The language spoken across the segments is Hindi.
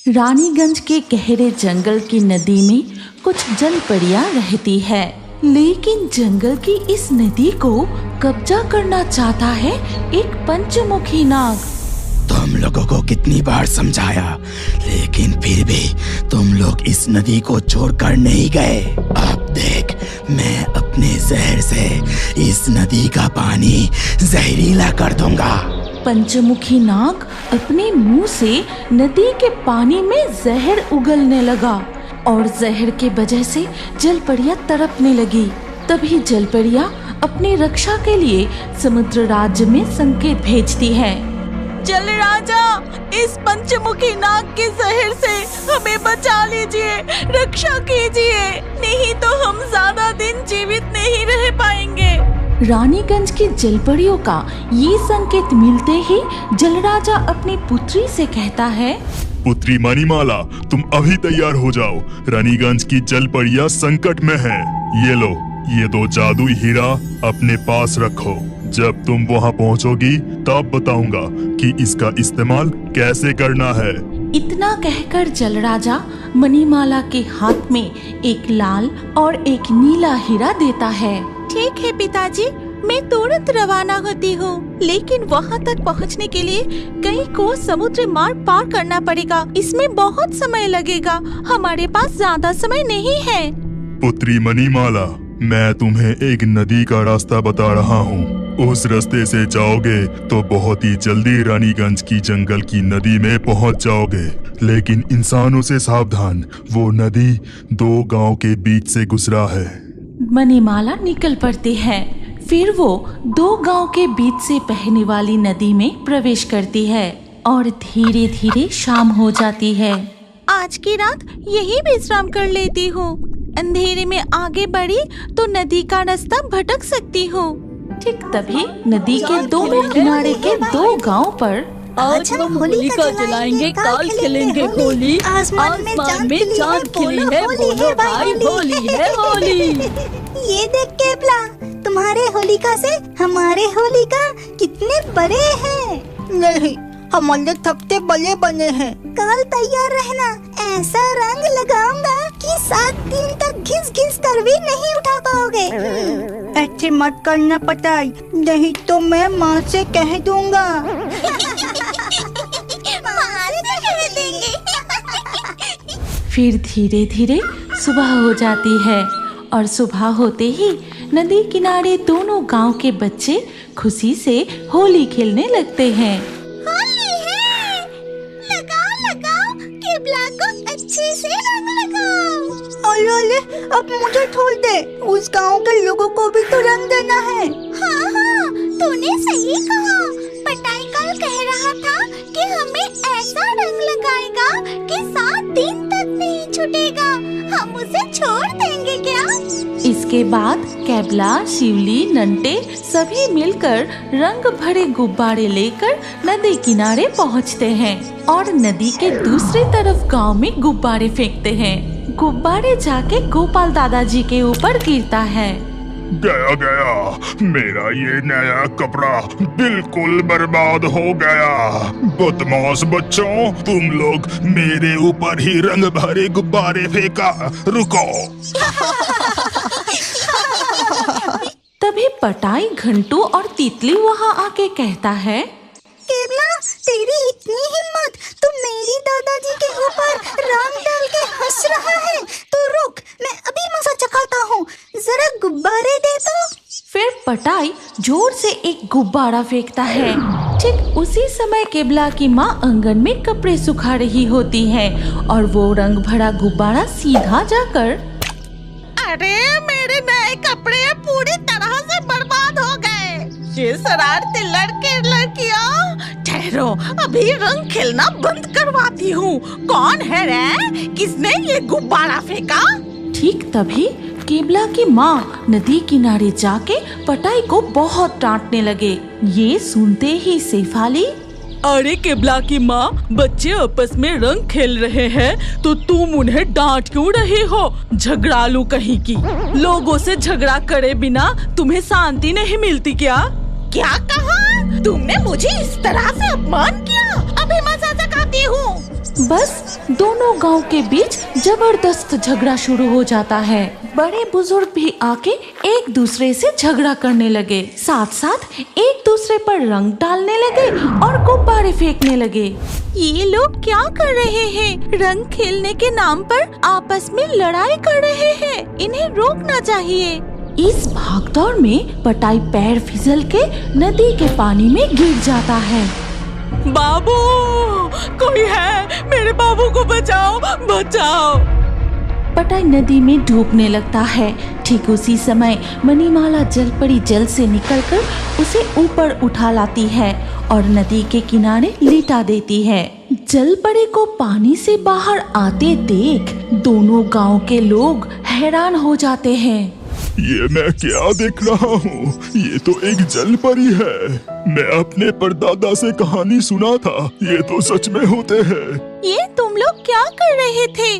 रानीगंज के गहरे जंगल की नदी में कुछ जलपरियां रहती है, लेकिन जंगल की इस नदी को कब्जा करना चाहता है एक पंचमुखी नाग। तुम लोगों को कितनी बार समझाया, लेकिन फिर भी तुम लोग इस नदी को छोड़कर नहीं गए। अब देख, मैं अपने जहर से इस नदी का पानी जहरीला कर दूंगा। पंचमुखी नाग अपने मुंह से नदी के पानी में जहर उगलने लगा और जहर के वजह से जलपरियां तड़पने लगी। तभी जलपरियां अपनी रक्षा के लिए समुद्र राज्य में संकेत भेजती है। जल राजा, इस पंचमुखी नाग के जहर से हमें बचा लीजिए, रक्षा कीजिए, नहीं तो हम ज्यादा दिन जीवित नहीं रह पाएंगे। रानीगंज की जलपरियों का ये संकेत मिलते ही जलराजा अपनी पुत्री से कहता है, पुत्री मणिमाला, तुम अभी तैयार हो जाओ। रानीगंज की जलपरियां संकट में है। ये लो, ये 2 जादुई हीरा अपने पास रखो। जब तुम वहाँ पहुँचोगी तब बताऊंगा कि इसका इस्तेमाल कैसे करना है। इतना कहकर जलराजा मणिमाला के हाथ में एक लाल और एक नीला हीरा देता है। ठीक है पिताजी, मैं तुरंत रवाना होती हूँ, लेकिन वहाँ तक पहुँचने के लिए कई को समुद्र मार्ग पार करना पड़ेगा। इसमें बहुत समय लगेगा, हमारे पास ज्यादा समय नहीं है। पुत्री मणिमाला, मैं तुम्हें एक नदी का रास्ता बता रहा हूँ। उस रास्ते से जाओगे तो बहुत ही जल्दी रानीगंज की जंगल की नदी में पहुँच जाओगे। लेकिन इंसानों से सावधान, वो नदी 2 गांव के बीच से गुजरा है। मणिमाला निकल पड़ती है। फिर वो 2 गांव के बीच से बहने वाली नदी में प्रवेश करती है और धीरे धीरे शाम हो जाती है। आज की रात यही विश्राम कर लेती हूँ। अंधेरे में आगे बढ़ी तो नदी का रास्ता भटक सकती हूँ। ठीक तभी नदी के दोनों किनारे के 2 गांव पर आज हम होलिका जलाएंगे, काल खेलेंगे होली, आसमान में चांद खिली है, बोलो भाई होली है होली। ये देख केपला, तुम्हारे होलिका से हमारे होलिका कितने बड़े हैं। नहीं, हमारे थपते बड़े बने हैं। कल तैयार रहना, ऐसा रंग लगाऊंगा कि 7 दिन तक घिस घिस कर भी नहीं उठा पाओगे। ऐसे मत करना पताई, नहीं तो मैं माँ से कह दूंगा। फिर धीरे धीरे सुबह हो जाती है और सुबह होते ही नदी किनारे दोनों गांव के बच्चे खुशी से होली खेलने लगते हैं। होली है, लगाओ लगाओ, केबला को अच्छे से रंग लगाओ। अरे, अब मुझे छोड़ दे, उस गांव के लोगों को भी तो रंग देना है। हाँ हाँ, तूने सही कहा। पटाई कल कह रहा था कि हमें ऐसा रंग लगाएगा कि 7 दिन तक नहीं छूटेगा। हम उसे छोड़ देंगे क्या? इसके बाद केबला, शिवली, नंटे सभी मिलकर रंग भरे गुब्बारे लेकर नदी किनारे पहुंचते हैं और नदी के दूसरी तरफ गांव में गुब्बारे फेंकते हैं। गुब्बारे जाके गोपाल दादाजी के ऊपर गिरता है। गया, मेरा ये नया कपड़ा बिल्कुल बर्बाद हो गया। बदमाश बच्चों, तुम लोग मेरे ऊपर ही रंग भरे गुब्बारे फेंका। रुको। तभी पटाई, घंटू और तितली वहाँ आके कहता है, केबला, तेरी इतनी हिम्मत, तू मेरी दादाजी के ऊपर रंग डाल के हंस रहा है। तो रुक, मैं अभी मजा चखाता हूँ, जरा गुब्बारे दे तो। फिर पटाई जोर से एक गुब्बारा फेंकता है। ठीक उसी समय केबला की माँ आंगन में कपड़े सुखा रही होती है और वो रंग भरा गुब्बारा सीधा जाकर, अरे मेरे नए कपड़े पूरी तरह से बर्बाद हो गए। ये शरारती लड़के लड़कियाँ, ठहरो, अभी रंग खेलना बंद करवाती हूँ। कौन है रे? किसने ये गुब्बारा फेंका? ठीक तभी केबला की माँ नदी किनारे जाके पटाई को बहुत डांटने लगे। ये सुनते ही शेफाली, अरे केबला की माँ, बच्चे आपस में रंग खेल रहे हैं तो तुम उन्हें डांट क्यों रही हो? झगड़ालू कहीं की। लोगों से झगड़ा करे बिना तुम्हें शांति नहीं मिलती क्या? क्या कहा? तुमने मुझे इस तरह से अपमान किया? अभी मजा चखाती हूँ। बस दोनों गांव के बीच जबरदस्त झगड़ा शुरू हो जाता है। बड़े बुजुर्ग भी आके एक दूसरे से झगड़ा करने लगे, साथ साथ एक दूसरे पर रंग डालने लगे और गुब्बारे फेंकने लगे। ये लोग क्या कर रहे हैं? रंग खेलने के नाम पर आपस में लड़ाई कर रहे हैं। इन्हें रोकना चाहिए। इस भागदौड़ में पटाई पैर फिसल के नदी के पानी में गिर जाता है। बाबू, कोई है? मेरे बाबू को बचाओ, बचाओ। पटाई नदी में डूबने लगता है। ठीक उसी समय मणिमाला जलपरी जल से निकलकर उसे ऊपर उठा लाती है और नदी के किनारे लिटा देती है। जलपरी को पानी से बाहर आते देख दोनों गांव के लोग हैरान हो जाते हैं। ये मैं क्या देख रहा हूँ? ये तो एक जलपरी है। मैं अपने परदादा से कहानी सुना था, ये तो सच में होते हैं। ये तुम लोग क्या कर रहे थे?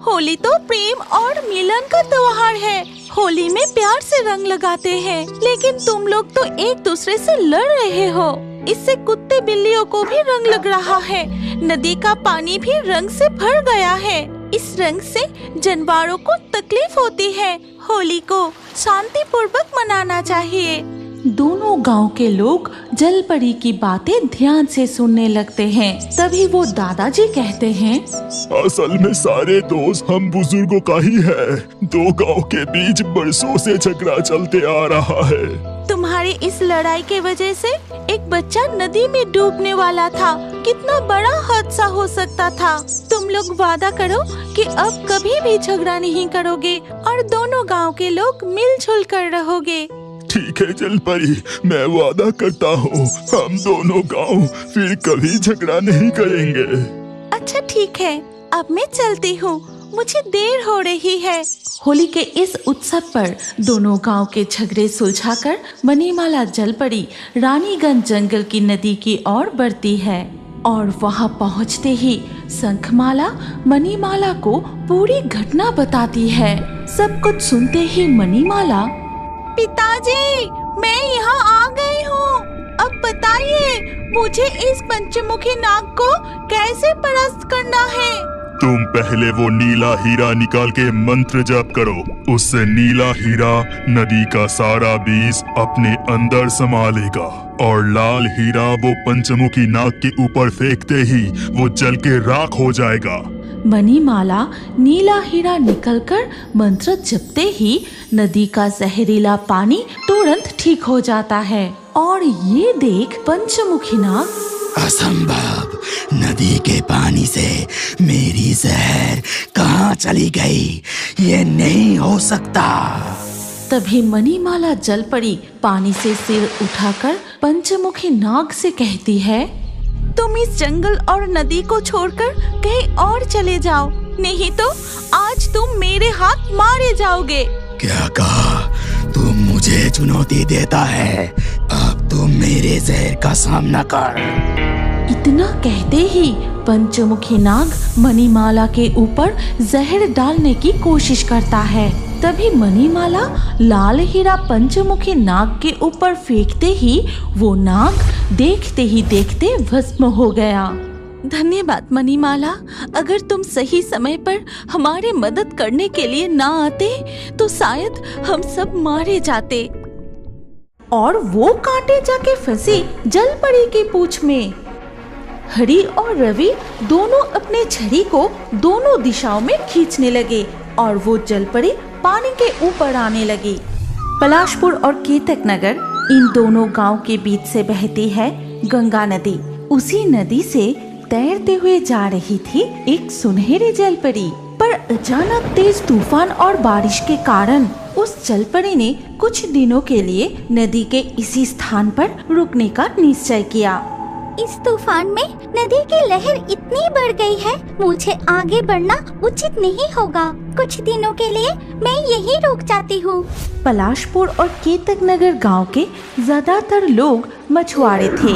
होली तो प्रेम और मिलन का त्योहार है। होली में प्यार से रंग लगाते हैं, लेकिन तुम लोग तो एक दूसरे से लड़ रहे हो। इससे कुत्ते बिल्लियों को भी रंग लग रहा है। नदी का पानी भी रंग से भर गया है। इस रंग से जानवरों को तकलीफ होती है। होली को शांति पूर्वक मनाना चाहिए। दोनों गांव के लोग जलपरी की बातें ध्यान से सुनने लगते हैं। तभी वो दादाजी कहते हैं, असल में सारे दोष हम बुजुर्गों का ही है। दो गांव के बीच बरसों से झगड़ा चलते आ रहा है। तुम्हारी इस लड़ाई के वजह से एक बच्चा नदी में डूबने वाला था। कितना बड़ा हादसा हो सकता था। तुम लोग वादा करो कि अब कभी भी झगड़ा नहीं करोगे और दोनों गांव के लोग मिलजुल कर रहोगे। ठीक है जलपरी, मैं वादा करता हूँ हम दोनों गांव फिर कभी झगड़ा नहीं करेंगे। अच्छा ठीक है, अब मैं चलती हूँ, मुझे देर हो रही है। होली के इस उत्सव पर दोनों गांव के झगड़े सुलझाकर मणिमाला जलपरी रानीगंज जंगल की नदी की ओर बढ़ती है और वहां पहुंचते ही शंखमाला मणिमाला को पूरी घटना बताती है। सब कुछ सुनते ही मणिमाला, पिताजी, मैं यहाँ आ गई हूँ। अब बताइए मुझे इस पंचमुखी नाग को कैसे परास्त करना है? तुम पहले वो नीला हीरा निकाल के मंत्र जप करो। उससे नीला हीरा नदी का सारा बीज अपने अंदर समा लेगा और लाल हीरा वो पंचमुखी नाग के ऊपर फेंकते ही वो जल के राख हो जाएगा। मणिमाला नीला हीरा निकलकर मंत्र जपते ही नदी का जहरीला पानी तुरंत ठीक हो जाता है और ये देख पंचमुखी नाग, असंभव, नदी के पानी से मेरी जहर कहाँ चली गई? ये नहीं हो सकता। तभी मणिमाला जलपरी पानी से सिर उठाकर पंचमुखी नाग से कहती है, तुम इस जंगल और नदी को छोड़कर कहीं और चले जाओ, नहीं तो आज तुम मेरे हाथ मारे जाओगे। क्या कहा? तुम मुझे चुनौती देता है? अब तुम मेरे जहर का सामना कर। इतना कहते ही पंचमुखी नाग मणिमाला के ऊपर जहर डालने की कोशिश करता है। तभी मणिमाला लाल हीरा पंचमुखी नाग के ऊपर फेंकते ही वो नाग देखते ही देखते भस्म हो गया। धन्यवाद मणिमाला, अगर तुम सही समय पर हमारी मदद करने के लिए ना आते तो शायद हम सब मारे जाते। और वो कांटे जाके फंसी जलपरी की पूंछ में। हरी और रवि दोनों अपने छड़ी को दोनों दिशाओं में खींचने लगे और वो जलपरी पानी के ऊपर आने लगी। पलाशपुर और केतक नगर, इन दोनों गांव के बीच से बहती है गंगा नदी। उसी नदी से तैरते हुए जा रही थी एक सुनहरी जलपरी, पर अचानक तेज तूफान और बारिश के कारण उस जलपरी ने कुछ दिनों के लिए नदी के इसी स्थान पर रुकने का निश्चय किया। इस तूफान में नदी की लहर इतनी बढ़ गई है, मुझे आगे बढ़ना उचित नहीं होगा। कुछ दिनों के लिए मैं यहीं रुक जाती हूँ। पलाशपुर और केतक नगर गाँव के ज्यादातर लोग मछुआरे थे,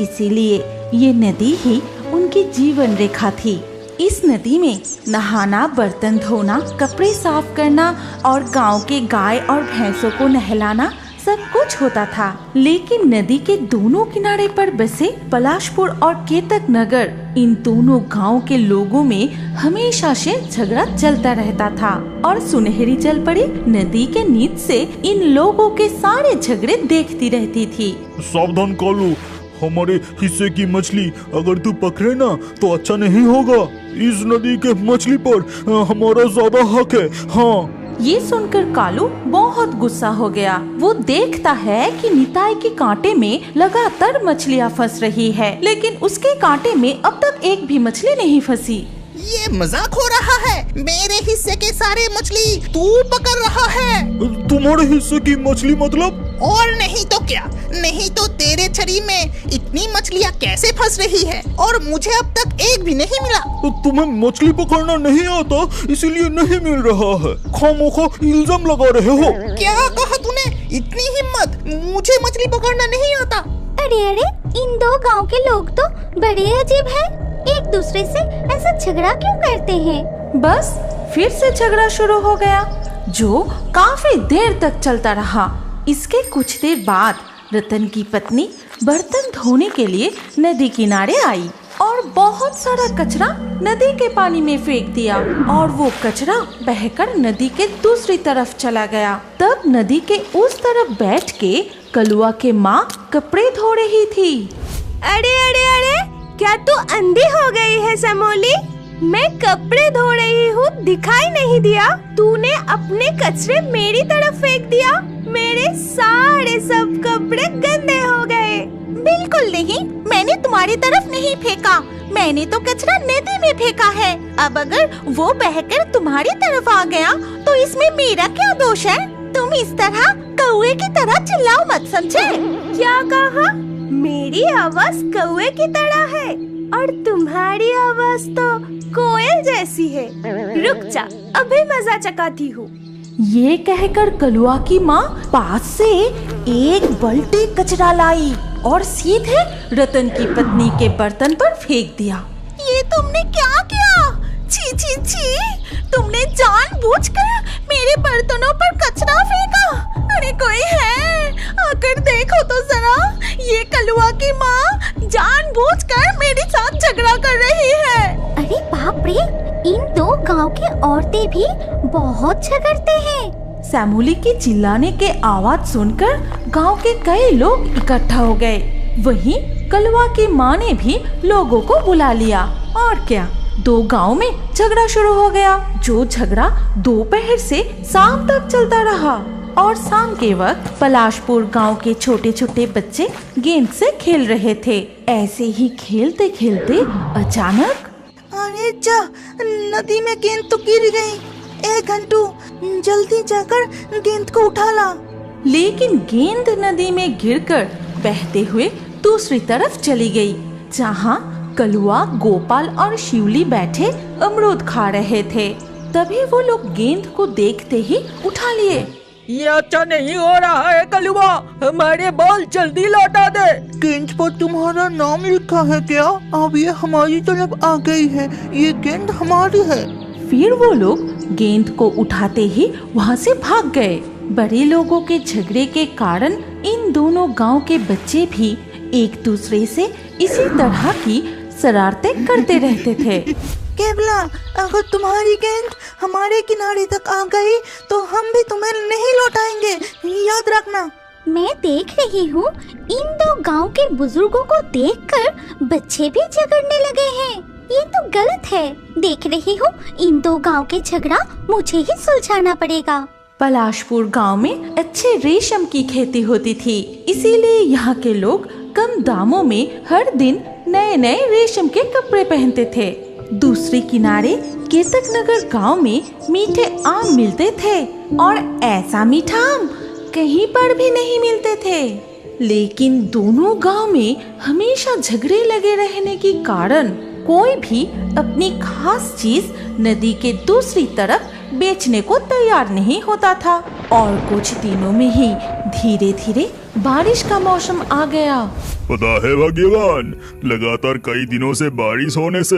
इसीलिए ये नदी ही उनकी जीवन रेखा थी। इस नदी में नहाना, बर्तन धोना, कपड़े साफ करना और गांव के गाय और भैंसों को नहलाना सब कुछ होता था। लेकिन नदी के दोनों किनारे पर बसे पलाशपुर और केतक नगर, इन दोनों गांव के लोगों में हमेशा से झगड़ा चलता रहता था। और सुनहरी जलपरी नदी के नीच से इन लोगों के सारे झगड़े देखती रहती थी। सावधान कालू, हमारे हिस्से की मछली अगर तू पकड़े ना तो अच्छा नहीं होगा। इस नदी के मछली पर हमारा ज्यादा हक है। हाँ। ये सुनकर कालू बहुत गुस्सा हो गया। वो देखता है कि निताई के कांटे में लगातार मछलियाँ फंस रही है, लेकिन उसके कांटे में अब तक एक भी मछली नहीं फंसी। ये मजाक हो रहा है। मेरे हिस्से के सारे मछली तू पकड़ रहा है। तुम्हारे हिस्से की मछली मतलब? और नहीं तो क्या, नहीं तो तेरे छड़ी में इतनी मछलियाँ कैसे फंस रही है और मुझे अब तक एक भी नहीं मिला। तुम्हें मछली पकड़ना नहीं आता इसीलिए नहीं मिल रहा है। खामोखा इल्जाम लगा रहे हो। क्या कहा तूने? इतनी हिम्मत? मुझे मछली पकड़ना नहीं आता। अरे अरे, इन दो गांव के लोग तो बड़े अजीब हैं। एक दूसरे से ऐसा झगड़ा क्यों करते हैं? बस फिर से झगड़ा शुरू हो गया, जो काफी देर तक चलता रहा। इसके कुछ देर बाद रतन की पत्नी बर्तन धोने के लिए नदी किनारे आई और बहुत सारा कचरा नदी के पानी में फेंक दिया और वो कचरा बहकर नदी के दूसरी तरफ चला गया। तब नदी के उस तरफ बैठ के कलुआ के माँ कपड़े धो रही थी। अरे अरे अरे, क्या तू अंधी हो गई है समोली? मैं कपड़े धो रही हूँ, दिखाई नहीं दिया? तूने अपने कचरे मेरी तरफ फेंक दिया। मेरे सारे सब कपड़े गंदे हो गए। बिल्कुल नहीं, मैंने तुम्हारी तरफ नहीं फेंका। मैंने तो कचरा नदी में फेंका है। अब अगर वो बहकर तुम्हारी तरफ आ गया तो इसमें मेरा क्या दोष है? तुम इस तरह कौवे की तरह चिल्लाओ मत, समझे? क्या कहा? मेरी आवाज कौवे की तरह है और तुम्हारी आवाज तो कोयल जैसी है। रुक जा, अभी मजा चकाती हूँ। ये कहकर कलुआ की माँ पास से एक बाल्टी कचरा लाई और सीधे रतन की पत्नी के बर्तन पर फेंक दिया। ये तुमने क्या किया? छी छी छी! तुमने जानबूझकर मेरे बर्तनों पर कचरा फेंका। अरे कोई है, आकर देखो तो जरा। ये कलुआ की माँ जानबूझकर मेरे साथ झगड़ा कर रही है। अरे बाप रे, इन दो गांव की औरतें भी बहुत झगड़ते हैं। सैमोली की चिल्लाने के आवाज सुनकर गांव के कई लोग इकट्ठा हो गए। वहीं कलुआ की माँ ने भी लोगों को बुला लिया और क्या, दो गांव में झगड़ा शुरू हो गया, जो झगड़ा दोपहर से शाम तक चलता रहा। और शाम के वक्त पलाशपुर गांव के छोटे छोटे बच्चे गेंद से खेल रहे थे। ऐसे ही खेलते खेलते अचानक, अरे जा, नदी में गेंद तो गिर गई। ए घंटू, जल्दी जाकर गेंद को उठा ला। लेकिन गेंद नदी में गिरकर बहते हुए दूसरी तरफ चली गई, जहां कलुआ, गोपाल और शिवली बैठे अमरूद खा रहे थे। तभी वो लोग गेंद को देखते ही उठा लिए। ये अच्छा नहीं हो रहा है कलुआ, हमारे बॉल जल्दी लौटा दे। गेंद पर तुम्हारा नाम लिखा है क्या? अब ये हमारी तरफ आ गई है, ये गेंद हमारी है। फिर वो लोग गेंद को उठाते ही वहाँ से भाग गए। बड़े लोगों के झगड़े के कारण इन दोनों गांव के बच्चे भी एक दूसरे से इसी तरह की शरारतें करते रहते थे। केवला, अगर तुम्हारी गेंद हमारे किनारे तक आ गई तो हम भी तुम्हें नहीं लौटाएंगे, याद रखना। मैं देख रही हूँ इन दो गांव के बुजुर्गों को देखकर बच्चे भी झगड़ने लगे हैं। ये तो गलत है। देख रही हूँ इन दो गांव के झगड़ा मुझे ही सुलझाना पड़ेगा। पलाशपुर गांव में अच्छे रेशम की खेती होती थी, इसीलिए यहाँ के लोग कम दामों में हर दिन नए नए रेशम के कपड़े पहनते थे। दूसरे किनारे केतक नगर गांव में मीठे आम मिलते थे और ऐसा मीठा आम कहीं पर भी नहीं मिलते थे। लेकिन दोनों गांव में हमेशा झगड़े लगे रहने के कारण कोई भी अपनी खास चीज नदी के दूसरी तरफ बेचने को तैयार नहीं होता था। और कुछ दिनों में ही धीरे धीरे बारिश का मौसम आ गया। पता है भाग्यवान, लगातार कई दिनों से बारिश होने से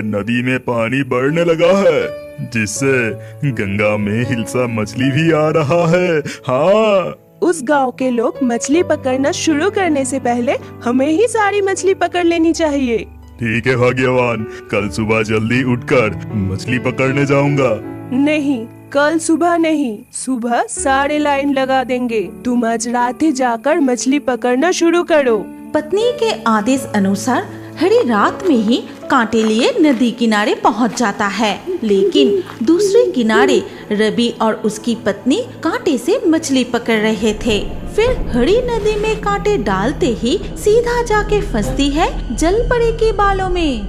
नदी में पानी बढ़ने लगा है, जिससे गंगा में हिल्सा मछली भी आ रहा है। हाँ, उस गांव के लोग मछली पकड़ना शुरू करने से पहले हमें ही सारी मछली पकड़ लेनी चाहिए। ठीक है भाग्यवान, कल सुबह जल्दी उठकर मछली पकड़ने जाऊंगा। नहीं, कल सुबह नहीं, सुबह सारे लाइन लगा देंगे। तुम आज रात ही जाकर मछली पकड़ना शुरू करो। पत्नी के आदेश अनुसार हरी रात में ही कांटे लिए नदी किनारे पहुंच जाता है, लेकिन दूसरे किनारे रवि और उसकी पत्नी कांटे से मछली पकड़ रहे थे। फिर हरी नदी में कांटे डालते ही सीधा जाके फंसती है जलपरी के बालों में।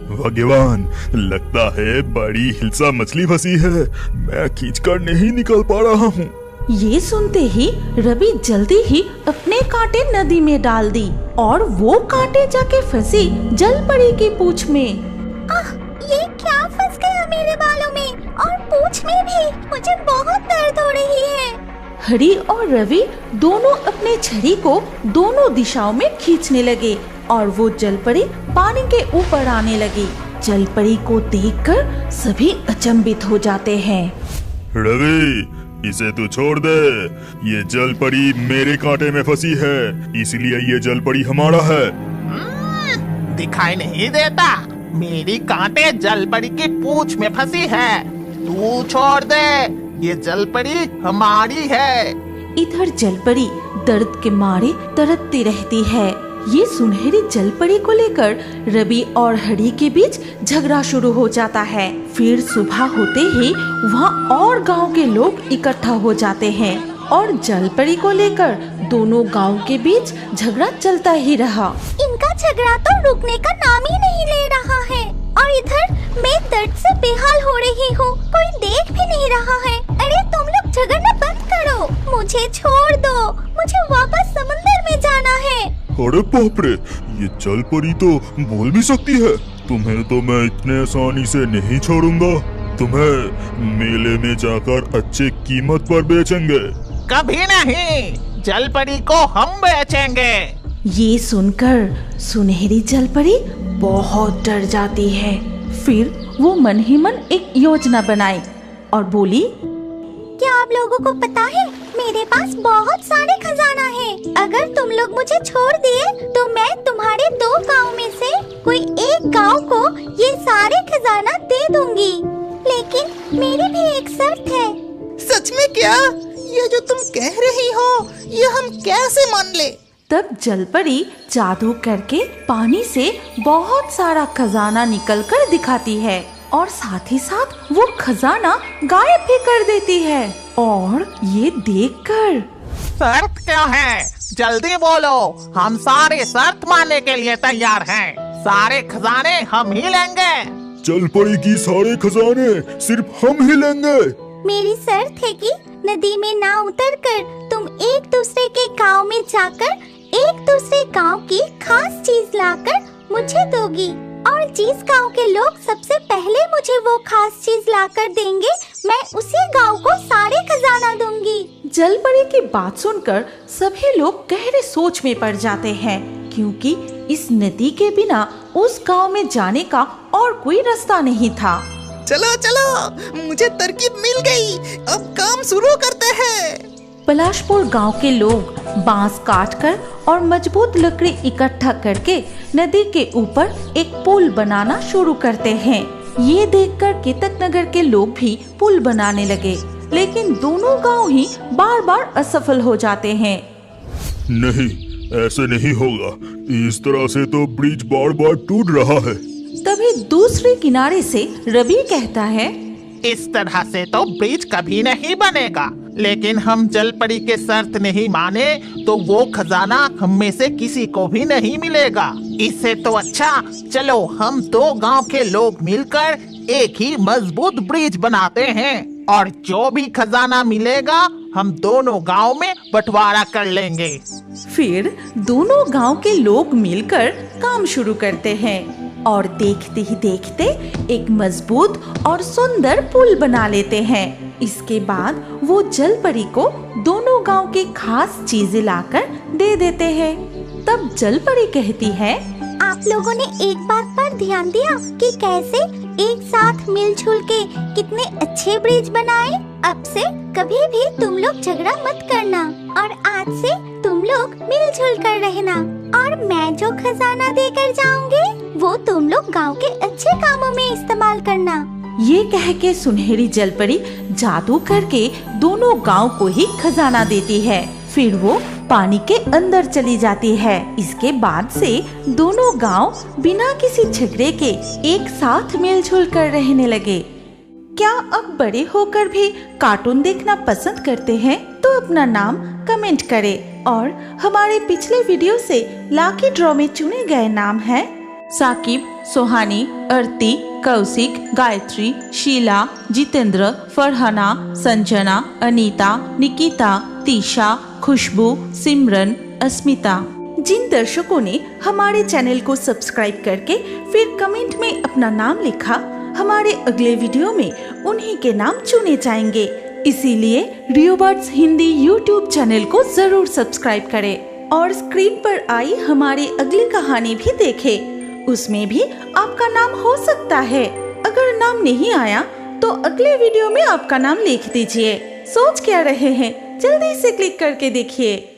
भाग्यवान, लगता है बड़ी हिल्सा मछली फंसी है, मैं खींचकर नहीं निकल पा रहा हूँ। ये सुनते ही रवि जल्दी ही अपने कांटे नदी में डाल दी और वो कांटे जाके फंसी जलपरी की पूंछ में। ये क्या फंस गया मेरे बालों में और पूंछ में भी। मुझे बहुत दर्द हो रही है। हरी और रवि दोनों अपने छड़ी को दोनों दिशाओं में खींचने लगे और वो जलपरी पानी के ऊपर आने लगी। जलपरी को देखकर सभी अचंभित हो जाते हैं। रवि, इसे तू छोड़ दे, ये जलपरी मेरे कांटे में फंसी है, इसलिए ये जलपरी हमारा है। दिखाई नहीं देता, मेरी कांटे जलपरी की पूंछ में फंसी है। तू छोड़ दे, ये जलपरी हमारी है। इधर जलपरी दर्द के मारे तड़पती रहती है। ये सुनहरी जलपरी को लेकर रवि और हरी के बीच झगड़ा शुरू हो जाता है। फिर सुबह होते ही वहाँ और गांव के लोग इकट्ठा हो जाते हैं और जलपरी को लेकर दोनों गांव के बीच झगड़ा चलता ही रहा। इनका झगड़ा तो रुकने का नाम ही नहीं ले रहा है और इधर मैं दर्द से बेहाल हो रही हूँ, कोई देख भी नहीं रहा है। अरे तुम लोग झगड़ना बंद करो, मुझे छोड़ दो, मुझे वापस समुंदर में जाना है। अरे बाप रे, ये जलपरी तो बोल भी सकती है। तुम्हें तो मैं इतने आसानी से नहीं छोड़ूंगा, तुम्हें मेले में जाकर अच्छे कीमत पर बेचेंगे। कभी नहीं, जलपरी को हम बेचेंगे। ये सुनकर सुनहरी जलपरी बहुत डर जाती है। फिर वो मन ही मन एक योजना बनाई और बोली, क्या आप लोगों को पता है मेरे पास बहुत सारे खजाना है। अगर तुम लोग मुझे छोड़ दिए तो मैं तुम्हारे 2 गांव में से कोई एक गांव को ये सारे खजाना दे दूंगी, लेकिन मेरी भी एक शर्त है। सच में क्या? ये जो तुम कह रही हो ये हम कैसे मान ले? तब जलपरी जादू करके पानी से बहुत सारा खजाना निकलकर दिखाती है और साथ ही साथ वो खजाना गायब भी कर देती है। और ये देखकर, शर्त क्या है? जल्दी बोलो, हम सारे शर्त मानने के लिए तैयार हैं। सारे खजाने हम ही लेंगे। जलपरी की सारे खजाने सिर्फ हम ही लेंगे। मेरी शर्त है कि नदी में ना उतरकर तुम एक दूसरे के गांव में जाकर एक दूसरे गांव की खास चीज लाकर मुझे दोगी और जिस गांव के लोग सबसे पहले मुझे वो खास चीज लाकर देंगे मैं उसी गांव को सारे खजाना दूंगी। जलपरी की बात सुनकर सभी लोग गहरे सोच में पड़ जाते हैं, क्योंकि इस नदी के बिना उस गांव में जाने का और कोई रास्ता नहीं था। चलो चलो, मुझे तरकीब मिल गई, अब काम शुरू करते हैं। पलाशपुर गांव के लोग बांस काटकर और मजबूत लकड़ी इकट्ठा करके नदी के ऊपर एक पुल बनाना शुरू करते हैं। ये देखकर केतक नगर के लोग भी पुल बनाने लगे, लेकिन दोनों गांव ही बार बार असफल हो जाते हैं। नहीं, ऐसे नहीं होगा, इस तरह से तो ब्रिज बार बार टूट रहा है। तभी दूसरे किनारे से रवि कहता है, इस तरह से तो ब्रिज कभी नहीं बनेगा, लेकिन हम जलपरी के शर्त नहीं माने तो वो खजाना हम में से किसी को भी नहीं मिलेगा। इससे तो अच्छा चलो हम 2 गांव के लोग मिलकर एक ही मजबूत ब्रिज बनाते हैं और जो भी खजाना मिलेगा हम दोनों गांव में बंटवारा कर लेंगे। फिर दोनों गांव के लोग मिलकर काम शुरू करते हैं और देखते ही देखते एक मजबूत और सुंदर पुल बना लेते हैं। इसके बाद वो जलपरी को दोनों गांव की खास चीजें लाकर दे देते हैं। तब जलपरी कहती है, आप लोगों ने एक बात पर ध्यान दिया कि कैसे एक साथ मिलजुल के कितने अच्छे ब्रिज बनाए। अब से कभी भी तुम लोग झगड़ा मत करना और आज से तुम लोग मिलजुल कर रहना। और मैं जो खजाना देकर जाऊंगी वो तुम लोग गांव के अच्छे कामों में इस्तेमाल करना। ये कह के सुनहरी जलपरी जादू करके दोनों गांव को ही खजाना देती है। फिर वो पानी के अंदर चली जाती है। इसके बाद से दोनों गांव बिना किसी झगड़े के एक साथ मिलजुल कर रहने लगे। क्या अब बड़े होकर भी कार्टून देखना पसंद करते हैं? तो अपना नाम कमेंट करें। और हमारे पिछले वीडियो से लाकी ड्रॉ में चुने गए नाम हैं साकिब, सोहानी, आरती, कौशिक, गायत्री, शीला, जितेंद्र, फरहाना, संजना, अनीता, निकिता, तीशा, खुशबू, सिमरन, अस्मिता। जिन दर्शकों ने हमारे चैनल को सब्सक्राइब करके फिर कमेंट में अपना नाम लिखा, हमारे अगले वीडियो में उन्हीं के नाम चुने जाएंगे। इसीलिए रियोबर्ड्स हिंदी यूट्यूब चैनल को जरूर सब्सक्राइब करें और स्क्रीन पर आई हमारी अगली कहानी भी देखें। उसमें भी आपका नाम हो सकता है। अगर नाम नहीं आया तो अगले वीडियो में आपका नाम लिख दीजिए। सोच क्या रहे हैं? जल्दी से क्लिक करके देखिए।